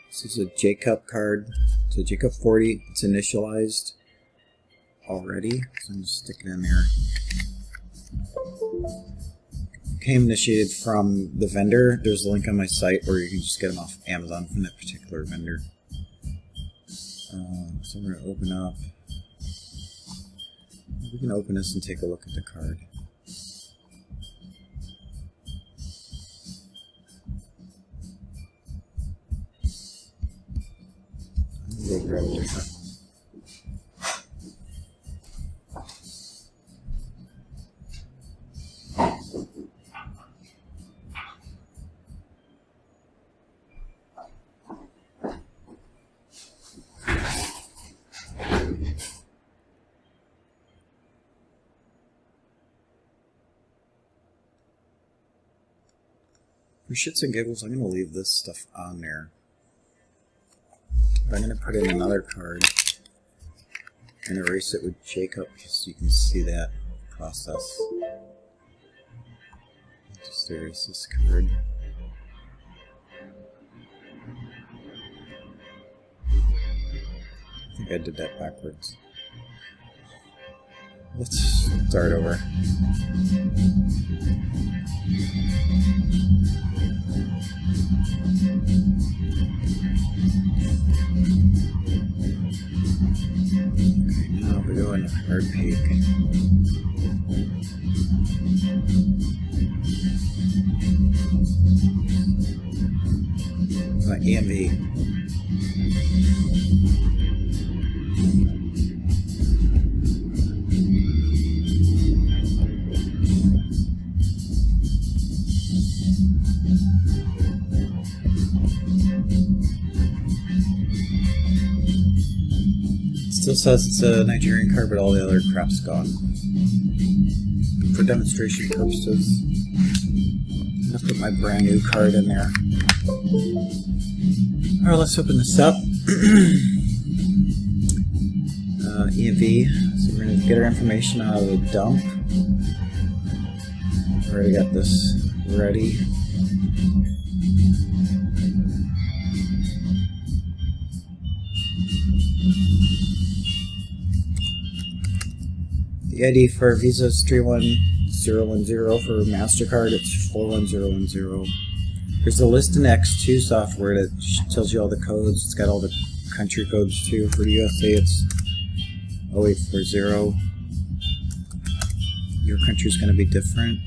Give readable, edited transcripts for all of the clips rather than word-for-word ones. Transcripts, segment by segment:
This is a Jacob card. It's a Jacob 40. It's initialized already, so I'm just sticking it in there. Came initiated from the vendor. There's a link on my site where you can just get them off Amazon from that particular vendor. So I'm going to open up. We can open this and take a look at the card. Go grab a different. For shits and giggles, I'm going to leave this stuff on there. But I'm going to put in another card and erase it with Jacob so you can see that process. Just erase this card. I think I did that backwards. Let's start over. Okay, now we go into hard peak. EMV. Still says it's a Nigerian card, but all the other crap's gone. For demonstration purposes, I'm gonna put my brand new card in there. Alright, let's open this up. EMV, so we're going to get our information out of the dump. Already got this ready. The ID for Visa is 31010. For MasterCard, it's 41010. There's a list in X2 software that tells you all the codes. It's got all the country codes too. For the USA, it's 0840. Your country's going to be different.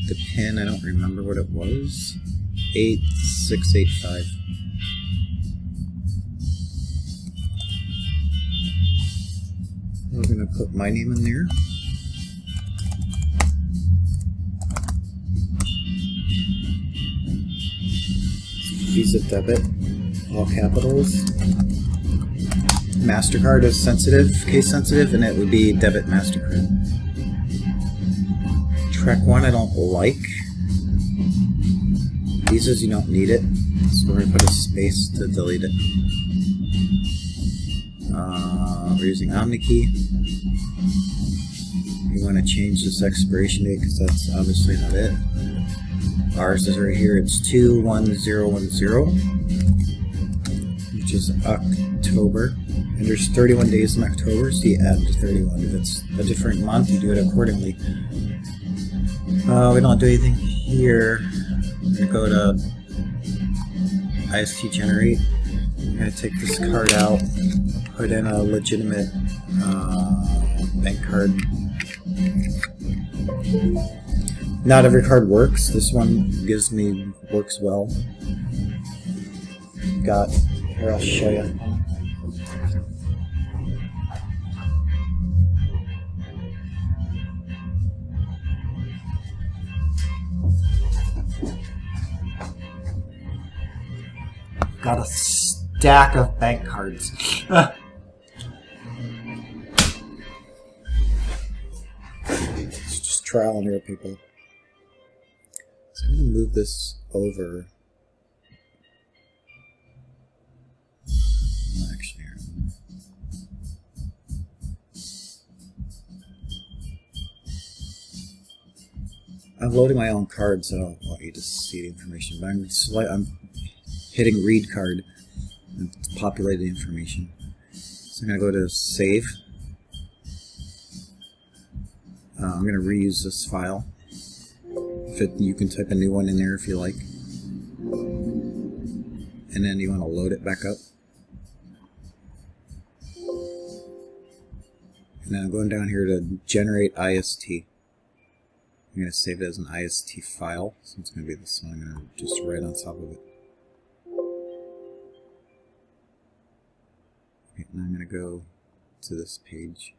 The PIN, I don't remember what it was. 8685. We're going to put my name in there. Visa debit, all capitals. MasterCard is sensitive, case sensitive, and it would be debit MasterCard. Track 1 I don't like. Visas you don't need it, so we're going to put a space to delete it. We're using OmniKey. You want to change this expiration date because that's obviously not it. Ours is right here, it's 21010, which is October. And there's 31 days in October, so you add to 31. If it's a different month, you do it accordingly. We don't do anything here. We're going to go to IST generate. I'm going to take this card out, put in a legitimate bank card. Not every card works. This one works well. Here, I'll show you. Got a stack of bank cards. It's just trial and error, people. So I'm going to move this over. Actually, I'm loading my own card, so I don't want you to see the information. But I'm hitting read card and it's populated information. So I'm going to go to save. I'm going to reuse this file. You can type a new one in there if you like. And then you want to load it back up. And then I'm going down here to generate IST. I'm going to save it as an IST file. So it's going to be this one. I'm going to just write on top of it. Okay, and I'm going to go to this page.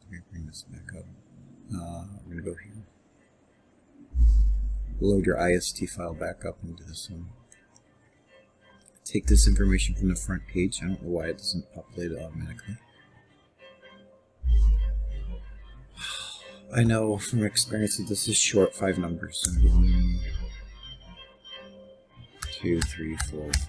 I'm going to bring this back up. We're going to go here. Load your IST file back up into this one. Take this information from the front page. I don't know why it doesn't populate it automatically. I know from experience that this is short 5 numbers. So 1, 2, 3, 4, 5.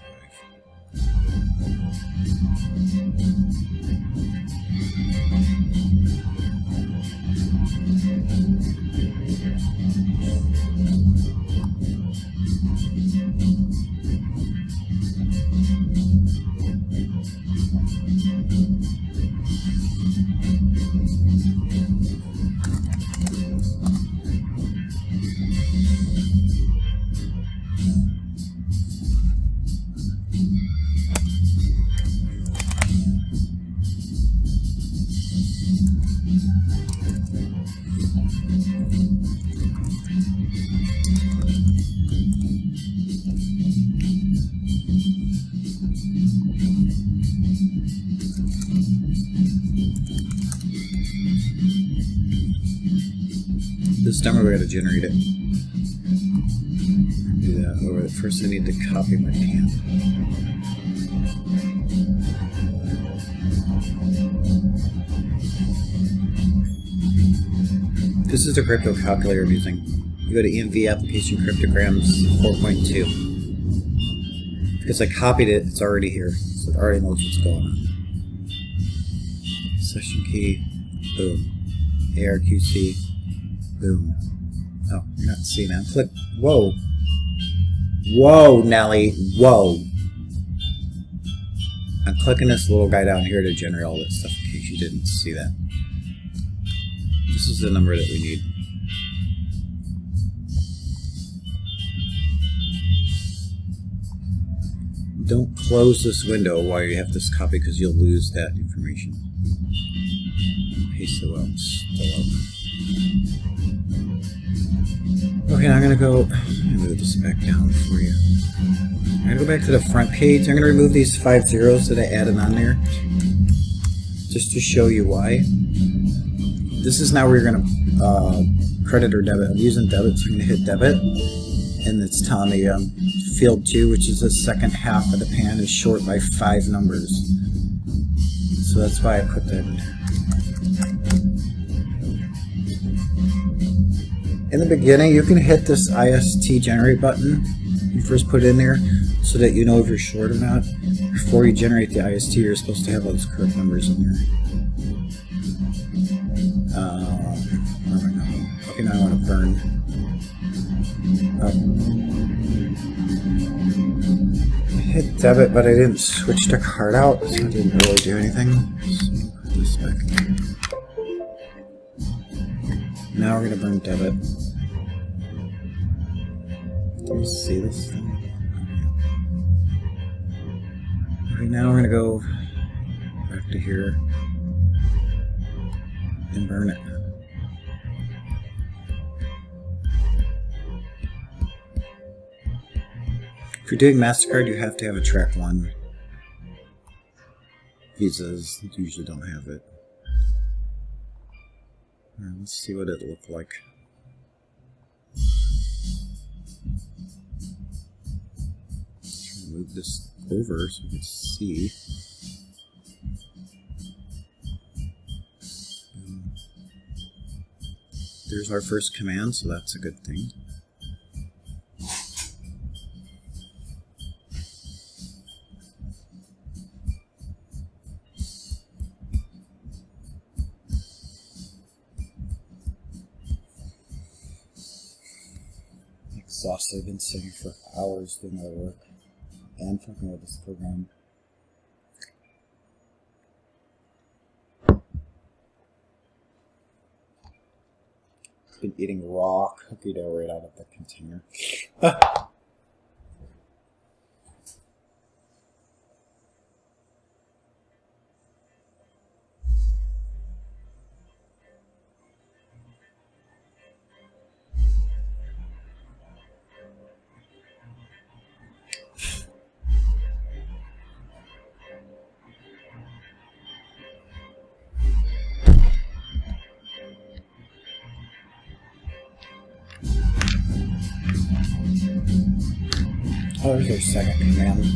This time we're going to generate it. Do that over. First I need to copy my pan. This is the crypto calculator I'm using. You go to EMV application cryptograms 4.2. Because I copied it, it's already here. So it already knows what's going on. Session key, boom. ARQC, boom. Oh, you're not seeing that. Click. Whoa. Whoa, Nelly. Whoa. I'm clicking this little guy down here to generate all this stuff in case you didn't see that. This is the number that we need. Don't close this window while you have this copy because you'll lose that information. Paste it out. Still up. Okay, now I'm going to go move this back down for you. I'm going to go back to the front page. I'm going to remove these 5 zeros that I added on there just to show you why. This is now where you're going to credit or debit. I'm using debit, so I'm going to hit debit. And it's telling me field 2, which is the second half of the pan, is short by 5 numbers. So that's why I put that in there. In the beginning, you can hit this IST generate button. You first put it in there so that you know if you're short or not. Before you generate the IST, you're supposed to have all those correct numbers in there. Where am I going? Okay, now I want to burn. I hit debit, but I didn't switch the card out, so it didn't really do anything. So put this back in. Now we're going to burn debit. Can you see this thing? Okay, now we're going to go back to here and burn it. If you're doing MasterCard, you have to have a track 1. Visas usually don't have it. Right, let's see what it looked like. Let's move this over so we can see. There's our first command, so that's a good thing. exhausted. I've been sitting for hours doing other work and fucking with this program. Been eating raw cookie dough right out of the container. Oh, there's our second command.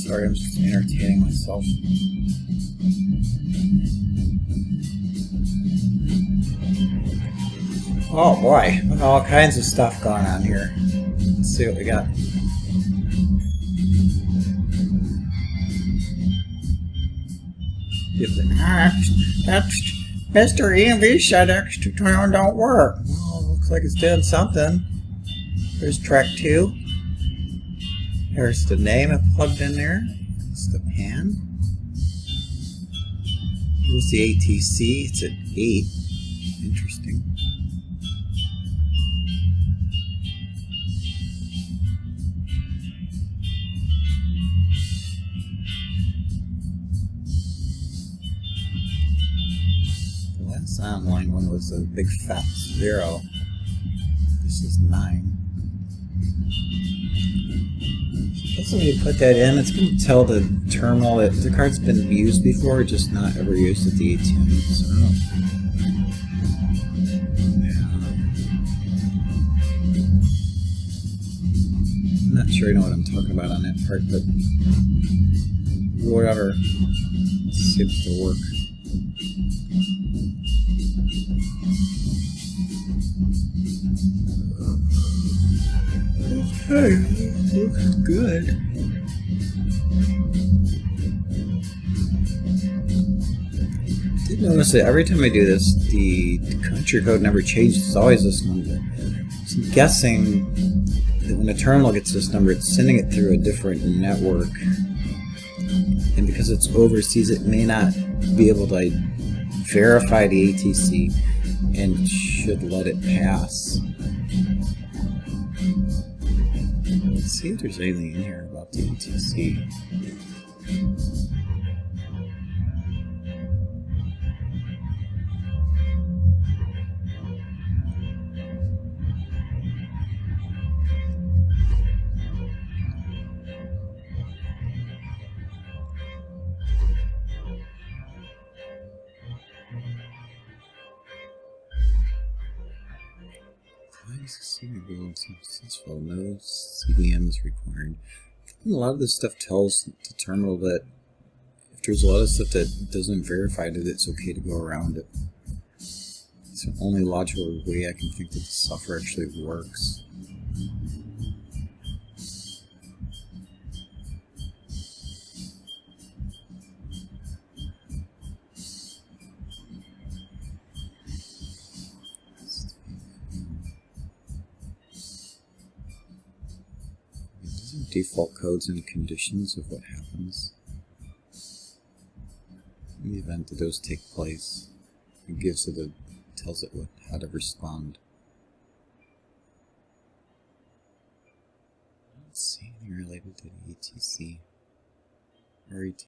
Sorry, I'm just entertaining myself. Oh boy, look at all kinds of stuff going on here. Let's see what we got. That's Mr. EMV said extra tone don't work. Well, looks like it's doing something. There's track 2. There's the name I plugged in there. It's the pan. Here's the ATC. It's at 8. Interesting. The last online one was a big fat 0. This is 9. So when you put that in, it's going to tell the terminal that the card's been used before, just not ever used at the ATM. So, yeah. I'm not sure I know what I'm talking about on that part, but whatever. It seems to work. Okay, looks good. I did notice that every time I do this, the country code never changes. It's always this number. So I'm guessing that when the terminal gets this number, it's sending it through a different network. And because it's overseas, it may not be able to verify the ATC and should let it pass. Let's see if there's anything in here about the ATC. Why is the CDM successful? No CDM is required. And a lot of this stuff tells the terminal that if there's a lot of stuff that doesn't verify that it's okay to go around it. It's the only logical way I can think that the software actually works. Default codes and conditions of what happens in the event that those take place. It gives it tells it how to respond. I don't see anything related to the ATC or ATM.